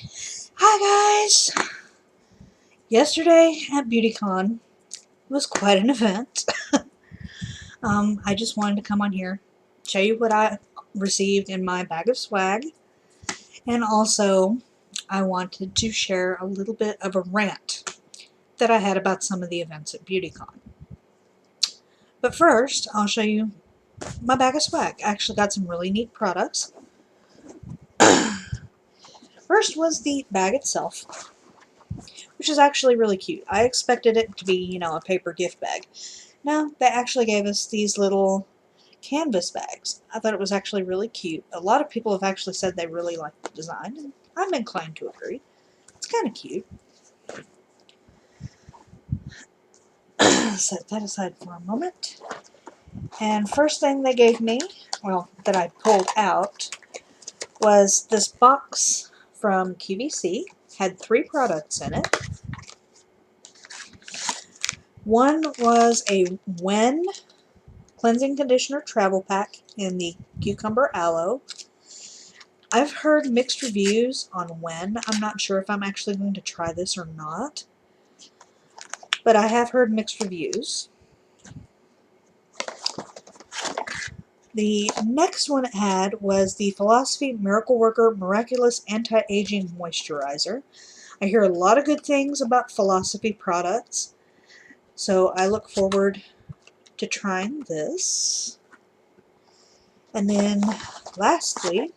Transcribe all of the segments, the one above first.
Hi guys! Yesterday at BeautyCon was quite an event. I just wanted to come on here, show you what I received in my bag of swag, and also I wanted to share a little bit of a rant that I had about some of the events at BeautyCon. But first, I'll show you my bag of swag. I actually got some really neat products. First was the bag itself, which is actually really cute. I expected it to be, a paper gift bag. No, they actually gave us these little canvas bags. I thought it was actually really cute. A lot of people have actually said they really like the design, and I'm inclined to agree. It's kind of cute. Set that aside for a moment. And first thing they gave me, well, that I pulled out, was this box from QVC. Had 3 products in it. One was a When Cleansing Conditioner Travel Pack in the Cucumber Aloe. I've heard mixed reviews on When. I'm not sure if I'm actually going to try this or not, but I have heard mixed reviews. The next one it had was the Philosophy Miracle Worker Miraculous Anti-Aging Moisturizer. I hear a lot of good things about Philosophy products, so I look forward to trying this. And then lastly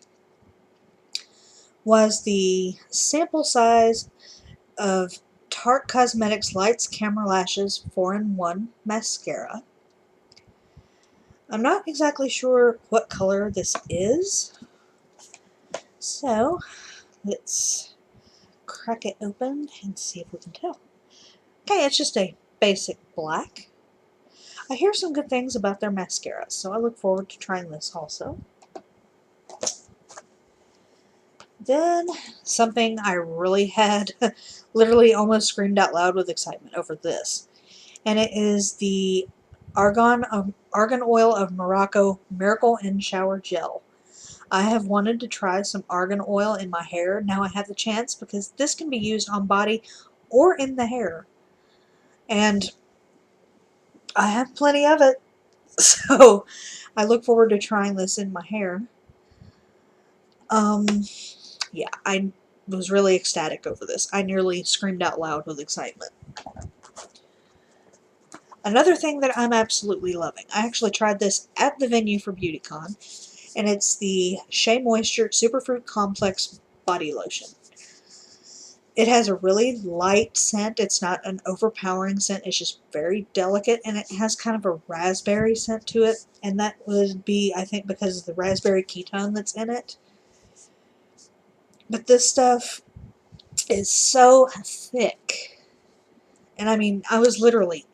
was the sample size of Tarte Cosmetics Lights Camera Lashes 4-in-1 Mascara. I'm not exactly sure what color this is, so let's crack it open and see if we can tell. Okay, it's just a basic black. I hear some good things about their mascara, so I look forward to trying this also. Then something I really had literally almost screamed out loud with excitement over this, and it is the Argan Oil of Morocco Miracle in Shower Gel. I have wanted to try some argan oil in my hair. Now I have the chance because this can be used on body or in the hair. And I have plenty of it. So I look forward to trying this in my hair. Yeah, I was really ecstatic over this. I nearly screamed out loud with excitement. Another thing that I'm absolutely loving, I actually tried this at the venue for BeautyCon, and it's the Shea Moisture Superfruit Complex Body Lotion. It has a really light scent. It's not an overpowering scent. It's just very delicate, and it has kind of a raspberry scent to it, and that would be, I think, because of the raspberry ketone that's in it. But this stuff is so thick, and I mean, I was literally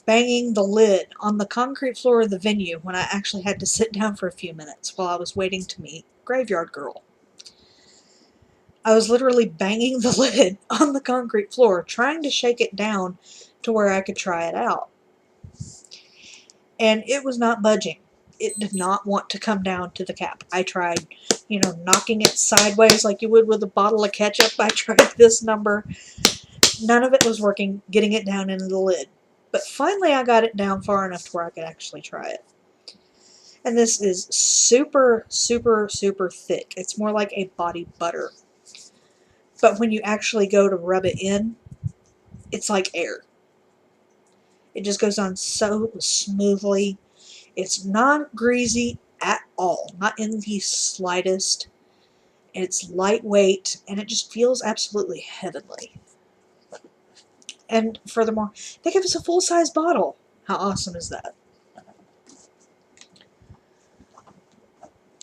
banging the lid on the concrete floor of the venue when I actually had to sit down for a few minutes while I was waiting to meet Graveyard Girl. I was literally banging the lid on the concrete floor, trying to shake it down to where I could try it out. And it was not budging. It did not want to come down to the cap. I tried, knocking it sideways like you would with a bottle of ketchup. I tried this number. None of it was working, getting it down into the lid. But finally I got it down far enough to where I could actually try it. And this is super, super, super thick. It's more like a body butter. But when you actually go to rub it in, it's like air. It just goes on so smoothly. It's not greasy at all, not in the slightest. It's lightweight, and it just feels absolutely heavenly. And furthermore, they give us a full-size bottle. How awesome is that?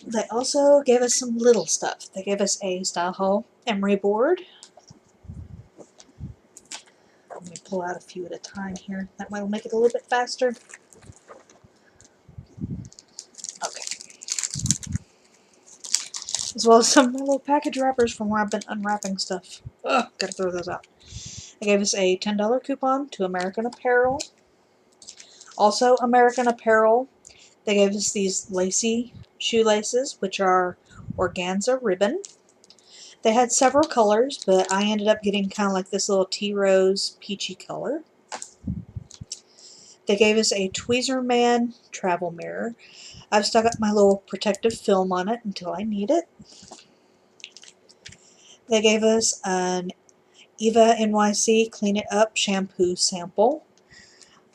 They also gave us some little stuff. They gave us a Style Hall emery board. Let me pull out a few at a time here. That might make it a little bit faster. Okay. As well as some little package wrappers from where I've been unwrapping stuff. Ugh, gotta throw those out. They gave us a $10 coupon to American Apparel. Also, American Apparel, they gave us these lacy shoelaces, which are organza ribbon. They had several colors, but I ended up getting kind of like this little tea rose peachy color. They gave us a Tweezer Man travel mirror. I've stuck up my little protective film on it until I need it. They gave us an Eva NYC Clean It Up shampoo sample.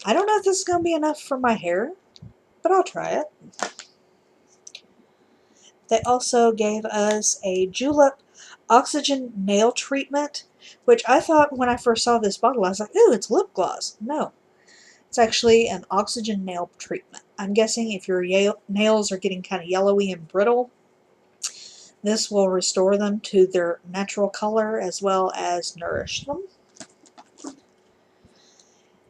I don't know if this is going to be enough for my hair, but I'll try it. They also gave us a Julep Oxygen Nail Treatment, which I thought when I first saw this bottle, I was like, ooh, it's lip gloss. No, it's actually an oxygen nail treatment. I'm guessing if your nails are getting kind of yellowy and brittle, this will restore them to their natural color as well as nourish them.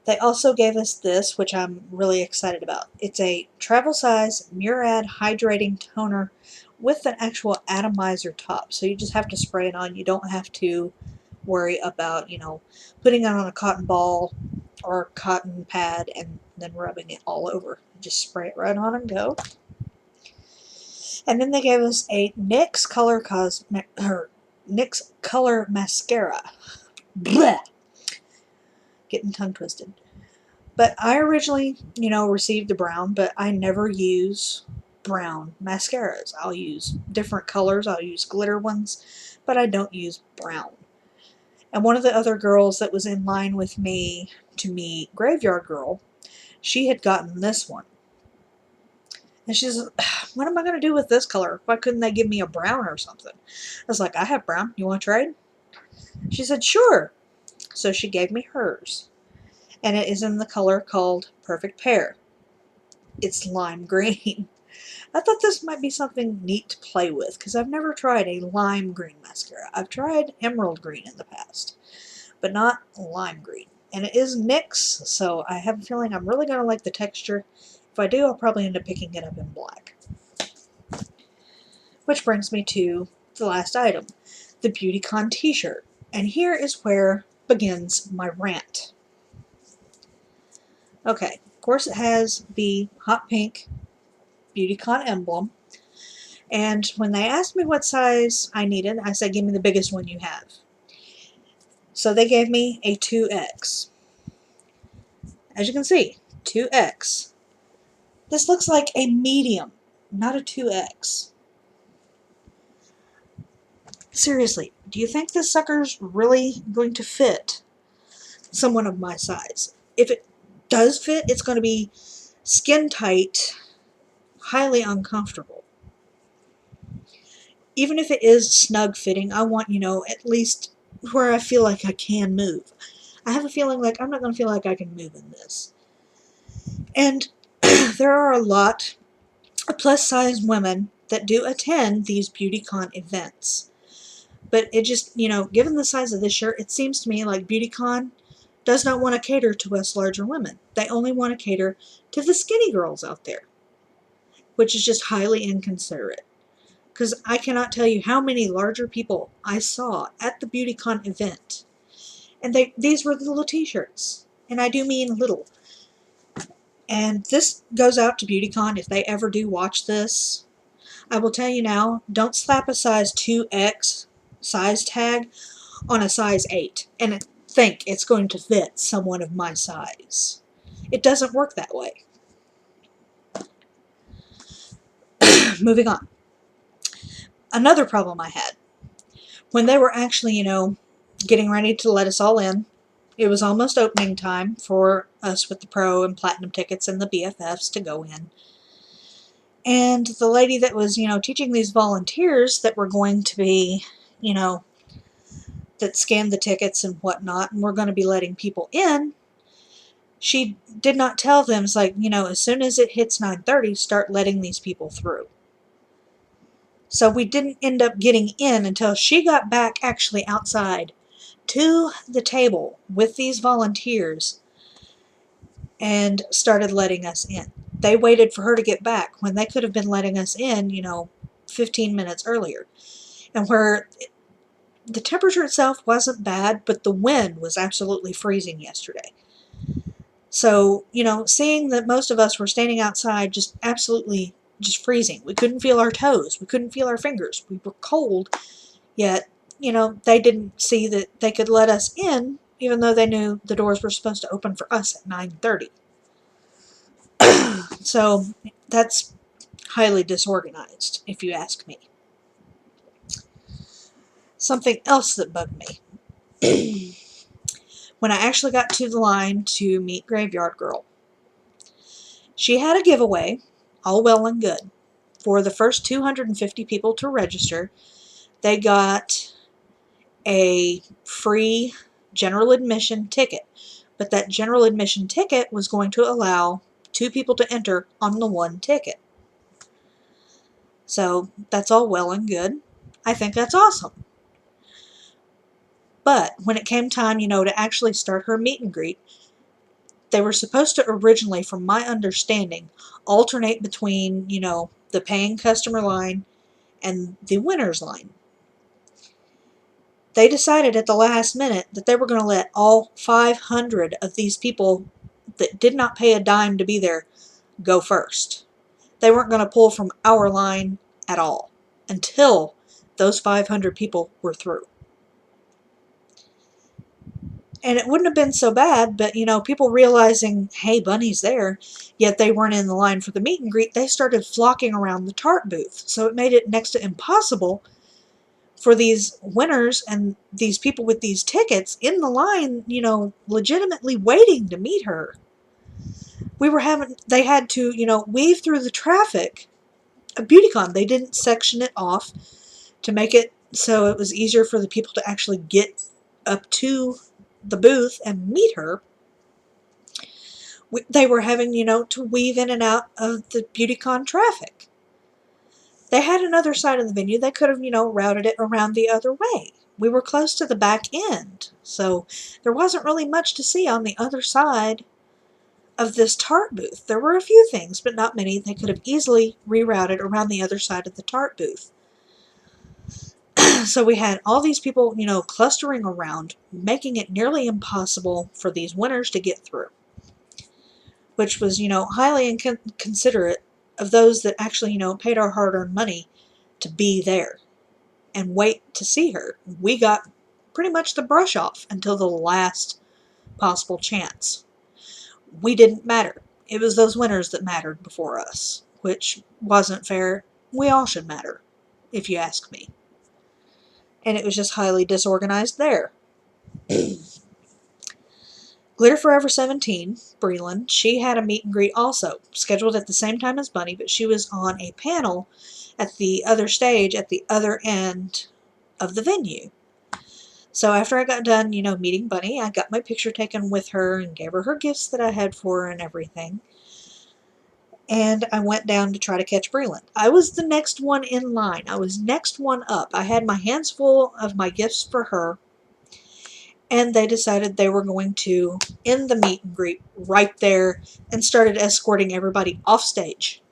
They also gave us this, which I'm really excited about. It's a travel size Murad hydrating toner with an actual atomizer top. So you just have to spray it on. You don't have to worry about, putting it on a cotton ball or cotton pad and then rubbing it all over. Just spray it right on and go. And then they gave us a NYX Color Mascara. Blech! Getting tongue twisted. But I originally, received the brown, but I never use brown mascaras. I'll use different colors. I'll use glitter ones, but I don't use brown. And one of the other girls that was in line with me to meet Graveyard Girl, she had gotten this one. And she says, what am I going to do with this color? Why couldn't they give me a brown or something? I was like, I have brown. You want to trade? She said, sure. So she gave me hers. And it is in the color called Perfect Pear. It's lime green. I thought this might be something neat to play with because I've never tried a lime green mascara. I've tried emerald green in the past, but not lime green. And it is NYX, so I have a feeling I'm really going to like the texture. If I do, I'll probably end up picking it up in black. Which brings me to the last item, the BeautyCon t-shirt. And here is where begins my rant. Okay, of course it has the hot pink BeautyCon emblem. And when they asked me what size I needed, I said, give me the biggest one you have. So they gave me a 2X. As you can see, 2X. This looks like a medium, not a 2X. Seriously, do you think this sucker's really going to fit someone of my size? If it does fit, it's going to be skin tight, highly uncomfortable. Even if it is snug fitting, I want, at least where I feel like I can move. I have a feeling like I'm not going to feel like I can move in this. And there are a lot of plus-size women that do attend these BeautyCon events. But it just, given the size of this shirt, it seems to me like BeautyCon does not want to cater to us larger women. They only want to cater to the skinny girls out there, which is just highly inconsiderate. Because I cannot tell you how many larger people I saw at the BeautyCon event. And these were the little t-shirts. And I do mean little. And this goes out to BeautyCon if they ever do watch this. I will tell you now, don't slap a size 2X size tag on a size 8 and think it's going to fit someone of my size. It doesn't work that way. Moving on. Another problem I had. When they were actually, getting ready to let us all in, it was almost opening time for us with the Pro and Platinum tickets and the BFFs to go in. And the lady that was, teaching these volunteers that were going to be, that scanned the tickets and whatnot, and we're going to be letting people in, she did not tell them, it's like, as soon as it hits 9:30, start letting these people through. So we didn't end up getting in until she got back actually outside to the table with these volunteers and started letting us in. They waited for her to get back when they could have been letting us in, 15 minutes earlier. And where the temperature itself wasn't bad, but the wind was absolutely freezing yesterday. So, seeing that most of us were standing outside just absolutely just freezing. We couldn't feel our toes. We couldn't feel our fingers. We were cold, yet you know, they didn't see that they could let us in, even though they knew the doors were supposed to open for us at 9:30. So that's highly disorganized, if you ask me. Something else that bugged me. When I actually got to the line to meet Graveyard Girl, she had a giveaway, all well and good. For the first 250 people to register, they got a free general admission ticket. But that general admission ticket was going to allow 2 people to enter on the 1 ticket. So that's all well and good. I think that's awesome. But when it came time, you know, to actually start her meet and greet, they were supposed to originally, from my understanding, alternate between, you know, the paying customer line and the winner's line. They decided at the last minute that they were going to let all 500 of these people that did not pay a dime to be there go first. They weren't going to pull from our line at all until those 500 people were through. And it wouldn't have been so bad, but, you know, people realizing, hey, Bunny's there, yet they weren't in the line for the meet and greet, they started flocking around the tart booth. So it made it next to impossible for these winners and these people with these tickets in the line, you know, legitimately waiting to meet her. They had to, you know, weave through the traffic of BeautyCon. They didn't section it off to make it so it was easier for the people to actually get up to the booth and meet her. They were having, you know, to weave in and out of the BeautyCon traffic. They had another side of the venue. They could have, you know, routed it around the other way. We were close to the back end, so there wasn't really much to see on the other side of this tart booth. There were a few things, but not many. They could have easily rerouted around the other side of the tart booth. So we had all these people, you know, clustering around, making it nearly impossible for these winners to get through, which was, you know, highly inconsiderate of those that actually, you know, paid our hard-earned money to be there and wait to see her. We got pretty much the brush off until the last possible chance. We didn't matter. It was those winners that mattered before us, which wasn't fair. We all should matter, if you ask me. And it was just highly disorganized there. Glitter Forever 17, Breland, she had a meet and greet also, scheduled at the same time as Bunny, but she was on a panel at the other stage at the other end of the venue. So after I got done, you know, meeting Bunny, I got my picture taken with her and gave her her gifts that I had for her and everything. And I went down to try to catch Breland. I was the next one in line. I was next one up. I had my hands full of my gifts for her. And they decided they were going to end the meet and greet right there and started escorting everybody off stage,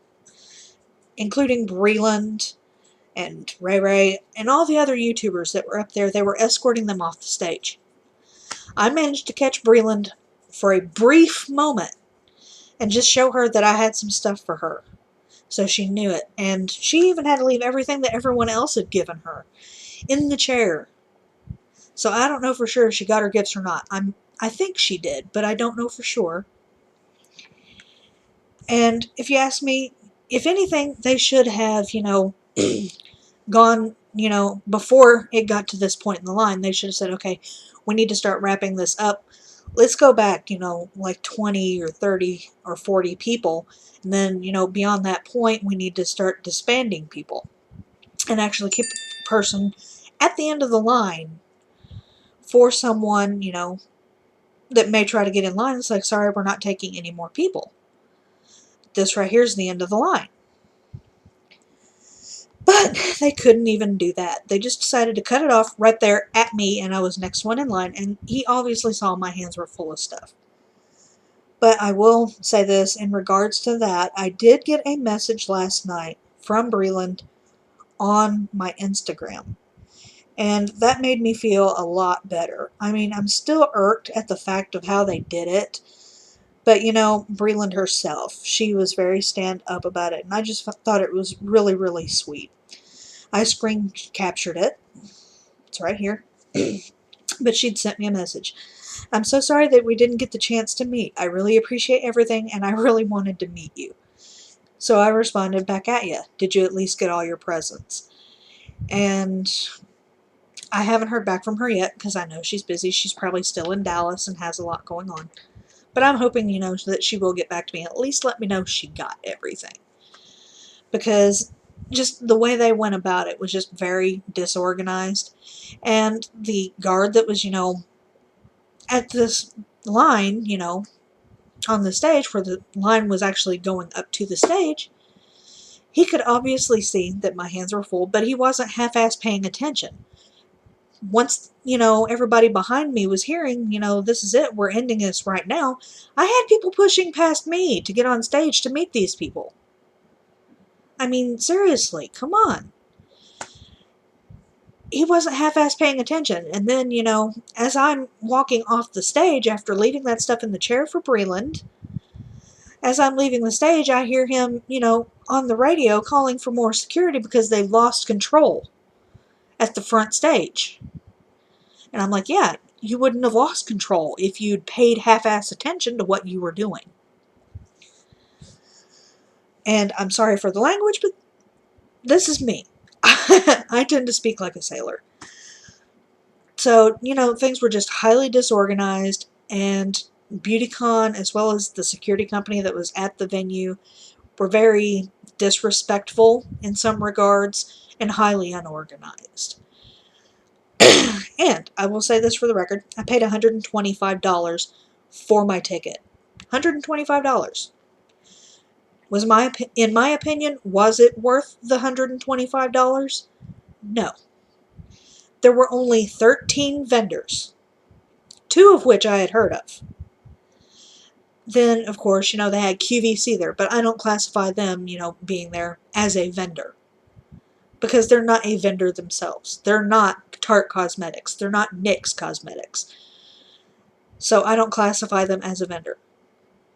including Breland and Ray Ray and all the other YouTubers that were up there. They were escorting them off the stage. I managed to catch Breland for a brief moment and just show her that I had some stuff for her, so she knew it. And she even had to leave everything that everyone else had given her in the chair. So I don't know for sure if she got her gifts or not. I think she did, but I don't know for sure. And if you ask me, if anything, they should have, you know, gone, you know, before it got to this point in the line, they should have said, okay, we need to start wrapping this up. Let's go back, you know, like 20 or 30 or 40 people. And then, you know, beyond that point, we need to start disbanding people and actually keep a person at the end of the line for someone, you know, that may try to get in line. It's like, sorry, we're not taking any more people. This right here is the end of the line. But they couldn't even do that. They just decided to cut it off right there at me, and I was next one in line, and he obviously saw my hands were full of stuff. But I will say this, in regards to that, I did get a message last night from Breland on my Instagram. And that made me feel a lot better. I mean, I'm still irked at the fact of how they did it. But, you know, Breland herself, she was very stand-up about it. And I just thought it was really, really sweet. I screen captured it. It's right here. But she'd sent me a message. I'm so sorry that we didn't get the chance to meet. I really appreciate everything, and I really wanted to meet you. So I responded back at you. Did you at least get all your presents? And I haven't heard back from her yet because I know she's busy. She's probably still in Dallas and has a lot going on. But I'm hoping, that she will get back to me. At least let me know she got everything. Because just the way they went about it was just very disorganized. And the guard that was, at this line, on the stage where the line was actually going up to the stage, he could obviously see that my hands were full, but he wasn't half-assed paying attention. Once, everybody behind me was hearing, this is it, we're ending this right now, I had people pushing past me to get on stage to meet these people. I mean, seriously, come on. He wasn't half-assed paying attention. And then, as I'm walking off the stage after leaving that stuff in the chair for Breland, as I'm leaving the stage, I hear him, on the radio calling for more security because they lost control at the front stage. And I'm like, yeah, you wouldn't have lost control if you'd paid half-assed attention to what you were doing. And I'm sorry for the language, but this is me. I tend to speak like a sailor. So, things were just highly disorganized, and BeautyCon, as well as the security company that was at the venue, were very disrespectful in some regards and highly unorganized. And I will say this for the record, I paid $125 for my ticket. $125. In my opinion, was it worth the $125? No. There were only 13 vendors, 2 of which I had heard of. Then, of course, they had QVC there, but I don't classify them, being there as a vendor. Because they're not a vendor themselves. They're not Tarte Cosmetics. They're not NYX Cosmetics. So I don't classify them as a vendor.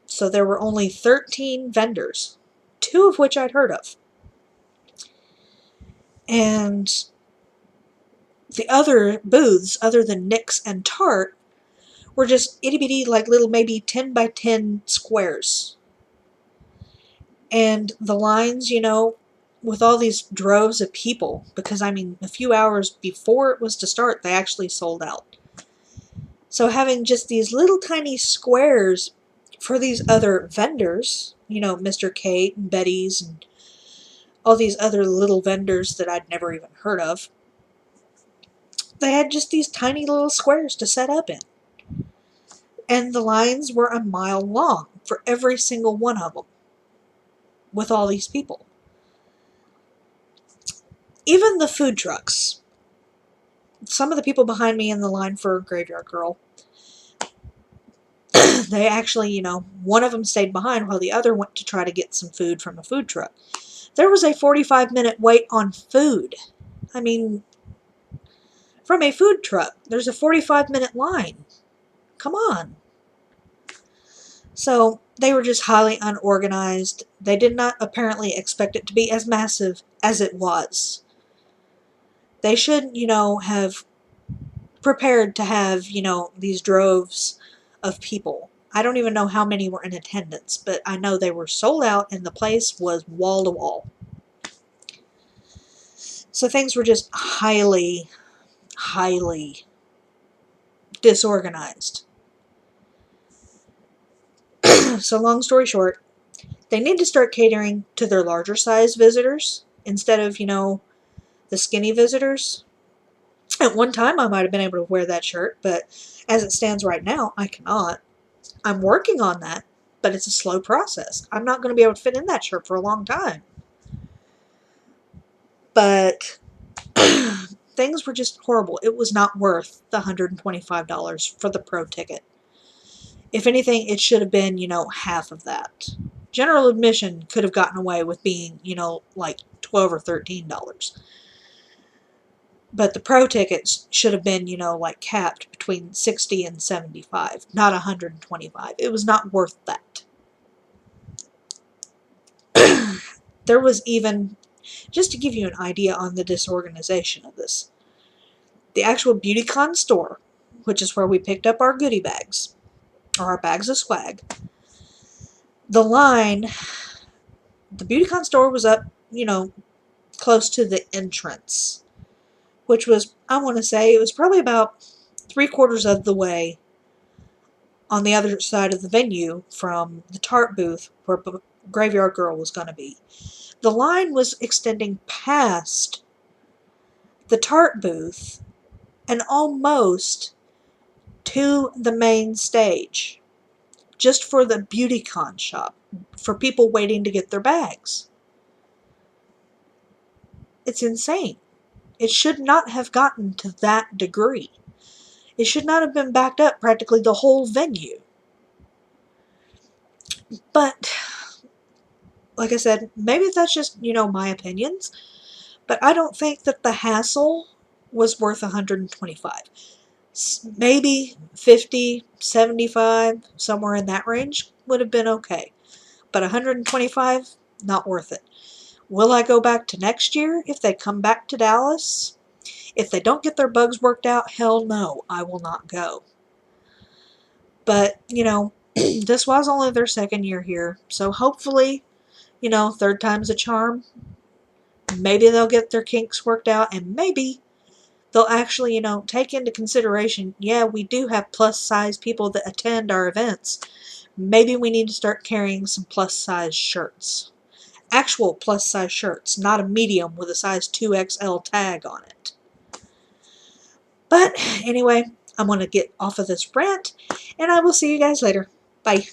So there were only 13 vendors, 2 of which I'd heard of. And the other booths, other than NYX and Tarte, were just itty-bitty, like little maybe 10 by 10 squares. And the lines, with all these droves of people, because, a few hours before it was to start, they actually sold out. So having just these little tiny squares for these other vendors, Mr. Kate and Betty's and all these other little vendors that I'd never even heard of, they had just these tiny little squares to set up in. And the lines were a mile long for every single one of them with all these people. Even the food trucks. Some of the people behind me in the line for Graveyard Girl, they actually, one of them stayed behind while the other went to try to get some food from a food truck. There was a 45-minute wait on food. From a food truck, there's a 45-minute line. Come on. So they were just highly unorganized. They did not apparently expect it to be as massive as it was. They should, have prepared to have, these droves of people. I don't even know how many were in attendance, but I know they were sold out and the place was wall to wall. So things were just highly, highly disorganized. So long story short, they need to start catering to their larger size visitors instead of, the skinny visitors. At one time, I might have been able to wear that shirt, but as it stands right now, I cannot. I'm working on that, but it's a slow process. I'm not going to be able to fit in that shirt for a long time. But things were just horrible. It was not worth the $125 for the pro ticket. If anything, it should have been, half of that. General admission could have gotten away with being, like $12 or $13. But the pro tickets should have been, like capped between $60 and $75, not $125. It was not worth that. There was even, just to give you an idea on the disorganization of this, The actual BeautyCon store, which is where we picked up our goodie bags, or our bags of swag, the line, the BeautyCon store was up, close to the entrance, which was, I want to say, it was probably about 3/4 of the way on the other side of the venue from the Tarte booth where Graveyard Girl was going to be. The line was extending past the Tarte booth and almost to the main stage, just for the BeautyCon shop, for people waiting to get their bags. It's insane. It should not have gotten to that degree. It should not have been backed up practically the whole venue. But, like I said, maybe that's just, my opinions. But I don't think that the hassle was worth $125. Maybe 50, 75, somewhere in that range would have been okay. But $125, not worth it. Will I go back to next year if they come back to Dallas? If they don't get their bugs worked out, hell no, I will not go. But, this was only their second year here. So hopefully, third time's a charm. Maybe they'll get their kinks worked out, and maybe they'll actually, take into consideration, yeah, we do have plus size people that attend our events. Maybe we need to start carrying some plus size shirts. Actual plus size shirts, not a medium with a size 2XL tag on it. But anyway, I'm going to get off of this rant, and I will see you guys later. Bye.